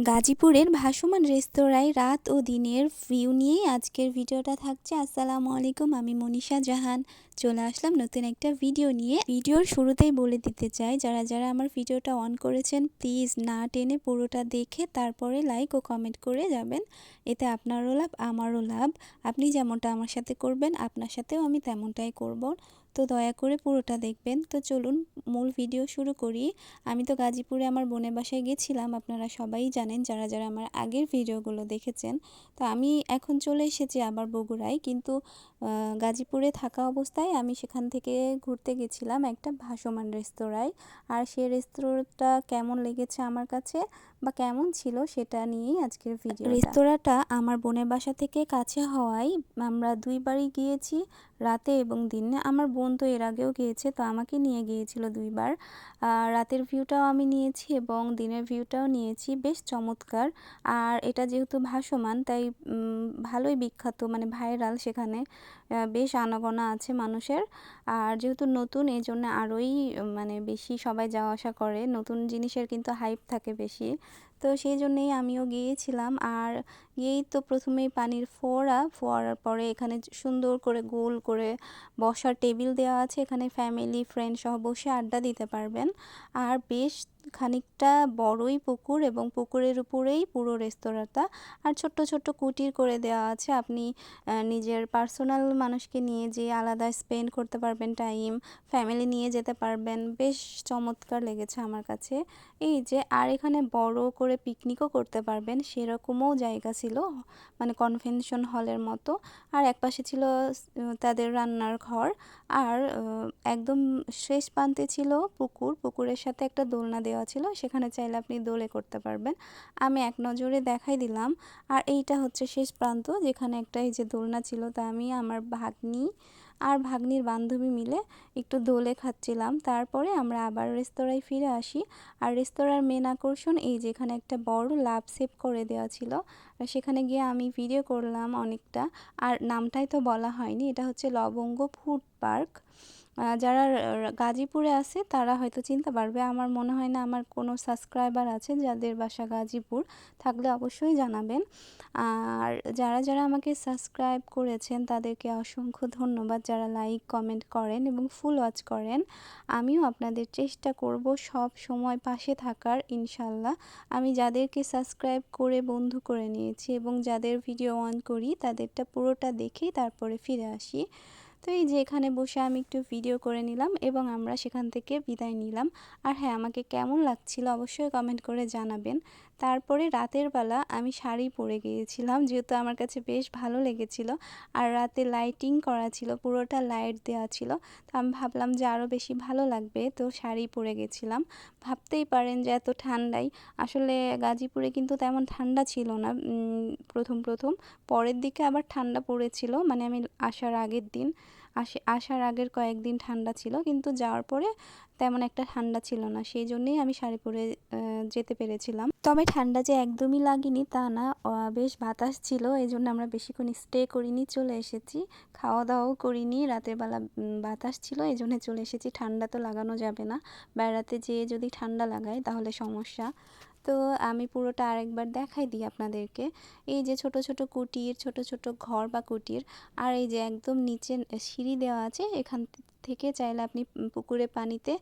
গাজীপুরের ভাসমান রেস্তোরাঁয় রাত ও দিনের ভিউ নিয়েই আজকের ভিডিওটা থাকছে। আসসালামু আলাইকুম, আমি মনীষা জাহান চলে আসলাম নতুন একটা ভিডিও নিয়ে। ভিডিওর শুরুতেই বলে দিতে চাই, যারা যারা আমার ভিডিওটা অন করেছেন প্লিজ না টেনে পুরোটা দেখে তারপরে লাইক ও কমেন্ট করে যাবেন। এতে আপনারও লাভ আমারও লাভ। আপনি যেমনটা আমার সাথে করবেন আপনার সাথেও আমি তেমনটাই করব, তো দয়া করে পুরোটা দেখবেন। তো চলুন মূল ভিডিও শুরু করি। আমি তো গাজীপুরে আমার বোনের বাসায় গেছিলাম, আপনারা সবাই জানেন যারা যারা আমার আগের ভিডিওগুলো দেখেছেন। তো আমি এখন চলে এসেছি আবার বগুড়ায়, কিন্তু গাজীপুরে থাকা অবস্থায় আমি সেখান থেকে ঘুরতে গেছিলাম একটা ভাসমান রেস্তোরাঁয়। আর সেই রেস্তোরাঁটা কেমন লেগেছে আমার কাছে বা কেমন ছিল সেটা নিয়েই আজকের ভিডিও। রেস্তোরাঁটা আমার বোনের বাসা থেকে কাছে হওয়ায় আমরা দুইবারই গিয়েছি, রাতে এবং দিনে। আমার বোন তো এর আগেও গিয়েছে, তো আমাকে নিয়ে গিয়েছিল দুইবার। রাতের ভিউটাও আমি নিয়েছি এবং দিনের ভিউটাও নিয়েছি, বেশ চমৎকার। আর এটা যেহেতু ভাসমান তাই ভালোই বিখ্যাত, মানে ভাইরাল, সেখানে বেশ আনাগোনা আছে মানুষের। আর যেহেতু নতুন এই জন্য আরোই মানে বেশি সবাই যাওয়া আসা করে, নতুন জিনিসের কিন্তু হাইপ থাকে বেশি। তো সেই জন্যেই আমিও গিয়েছিলাম। আর এই তো প্রথমেই পানির ফোয়ারার পরে এখানে সুন্দর করে গোল করে বসার টেবিল দেওয়া আছে, এখানে ফ্যামিলি ফ্রেন্ড সহ বসে আড্ডা দিতে পারবেন। আর বেশ খানিকটা বড়ই পুকুর এবং পুকুরের উপরেই পুরো রেস্তোরাঁটা। আর ছোট্ট ছোট্ট কুটির করে দেওয়া আছে, আপনি নিজের পার্সোনাল মানুষকে নিয়ে যেয়ে আলাদা স্পেন্ড করতে পারবেন টাইম, ফ্যামিলি নিয়ে যেতে পারবেন। বেশ চমৎকার লেগেছে আমার কাছে। এই যে আর এখানে বড় করে পিকনিকও করতে পারবেন সেরকমও জায়গা ছিল, মানে কনভেনশন হলের মতো। আর একপাশে ছিল তাদের রান্নার ঘর। আর একদম শেষ প্রান্তে ছিল পুকুরের সাথে একটা দোলনা দেওয়া ছিল, সেখানে চাইলে আপনি দোলে করতে পারবেন। আমি এক নজরে দেখাই দিলাম। আর এইটা হচ্ছে শেষ প্রান্ত, যেখানে একটা এই যে দোলনা ছিল, তা আমি আমার ভাগ্নি আর ভাগ্নির বান্ধবী মিলে একটু দোলে খাচ্ছিলাম। তারপরে আমরা আবার রেস্তোরাঁয় ফিরে আসি। আর রেস্তোরাঁর মেন আকর্ষণ এই যেখানে একটা বড় লাভ সেভ করে দেওয়া ছিল, সেখানে গিয়ে আমি ভিডিও করলাম অনেকটা। আর নামটাই তো বলা হয়নি, এটা হচ্ছে লবঙ্গ ফুড পার্ক। যারা গাজীপুরে আছে তারা হয়তো চিনতে পারবে, আমার মনে হয় না আমার কোনো সাবস্ক্রাইবার আছে যাদের বাসা গাজীপুর, থাকলে অবশ্যই জানাবেন। আর যারা যারা আমাকে সাবস্ক্রাইব করেছেন তাদেরকে অসংখ্য ধন্যবাদ, যারা লাইক কমেন্ট করেন এবং ফুল ওয়াচ করেন। আমিও আপনাদের চেষ্টা করব সব সময় পাশে থাকার, ইনশাল্লাহ। আমি যাদেরকে সাবস্ক্রাইব করে বন্ধু করে নিয়েছি এবং যাদের ভিডিও অন করি তাদেরটা পুরোটা দেখেই তারপরে ফিরে আসি। তো এই যে এখানে বসে আমি একটু ভিডিও করে নিলাম এবং আমরা সেখান থেকে বিদায় নিলাম। আর হ্যাঁ, আমাকে কেমন লাগছিল অবশ্যই কমেন্ট করে জানাবেন। তারপরে রাতের বেলা আমি শাড়ি পরে গিয়েছিলাম, যেহেতু আমার কাছে বেশ ভালো লেগেছিল। আর রাতে লাইটিং করা ছিল, পুরোটা লাইট দেওয়া ছিল, তো আমি ভাবলাম যে আরও বেশি ভালো লাগবে, তো শাড়ি পরে গেছিলাম। ভাবতেই পারেন যে এত ঠান্ডায়, আসলে গাজীপুরে কিন্তু তেমন ঠান্ডা ছিল না প্রথম প্রথম, পরের দিকে আবার ঠান্ডা পড়েছিল, মানে আমি আসার আগের দিন, আসার আগের কয়েকদিন ঠান্ডা ছিল, কিন্তু যাওয়ার পরে তেমন একটা ঠান্ডা ছিল না, সেই জন্যেই আমি শাড়ি পরে যেতে পেরেছিলাম। তবে ঠান্ডা যে একদমই লাগেনি তা না, বেশ বাতাস ছিল, এই জন্য আমরা বেশিক্ষণ স্টে করিনি, চলে এসেছি। খাওয়া দাওয়াও করিনি, রাতের বেলা বাতাস ছিল এই জন্য চলে এসেছি। ঠান্ডা তো লাগানো যাবে না, বেড়াতে যেয়ে যদি ঠান্ডা লাগায় তাহলে সমস্যা। তো আমি পুরোটা আরেকবার দেখাই দিই আপনাদেরকে। এই যে ছোট ছোট কুটির, ছোট ছোট ঘর বা কুটির। আর এই যে একদম নিচে সিঁড়ি দেওয়া আছে, এখান থেকে চাইলে আপনি পুকুরে পানিতে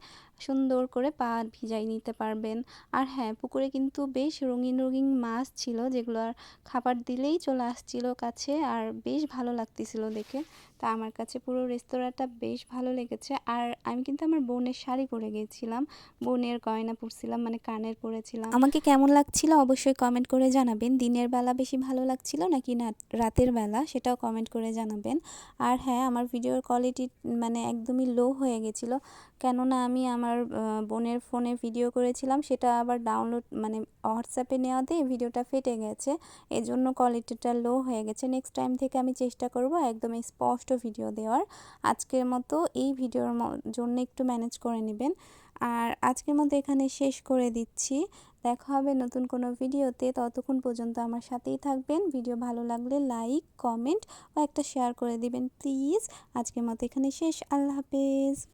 সুন্দর করে পা ভিজাই নিতে পারবেন। আর হ্যাঁ, পুকুরে কিন্তু বেশ রঙিন রঙিন মাছ ছিল, যেগুলো আর খাবার দিলেই চলে আসছিল কাছে, আর বেশ ভালো লাগতেছিল দেখে। তা আমার কাছে পুরো রেস্তোরাঁটা বেশ ভালো লেগেছে। আর আমি কিন্তু আমার বোনের শাড়ি পরে গিয়েছিলাম, বোনের গয়না পরছিলাম, মানে কানের পরেছিলাম। আমাকে কেমন লাগছিল অবশ্যই কমেন্ট করে জানাবেন। দিনের বেলা বেশি ভালো লাগছিল নাকি না রাতের বেলা, সেটাও কমেন্ট করে জানাবেন। আর হ্যাঁ, আমার ভিডিওর কোয়ালিটি মানে একদমই লো হয়ে গেছিলো, কেননা আমি আমার বোনের ফোনে ভিডিও করেছিলাম, সেটা আবার ডাউনলোড মানে হোয়াটসঅ্যাপে নেওয়াতে ভিডিওটা ফেটে গেছে, এজন্য কোয়ালিটিটা লো হয়ে গেছে। নেক্সট টাইম থেকে আমি চেষ্টা করব একদম স্পষ্ট ভিডিও দেওয়ার। আজকের মতো এই ভিডিওর জন্য একটু ম্যানেজ করে নেবেন। আর আজকের মতো এখানে শেষ করে দিচ্ছি, দেখা হবে নতুন কোনো ভিডিওতে, ততক্ষণ পর্যন্ত আমার সাথেই থাকবেন। ভিডিও ভালো লাগলে লাইক কমেন্ট ও একটা শেয়ার করে দিবেন প্লিজ। আজকের মতো এখানে শেষ, আল্লাহ হাফেজ।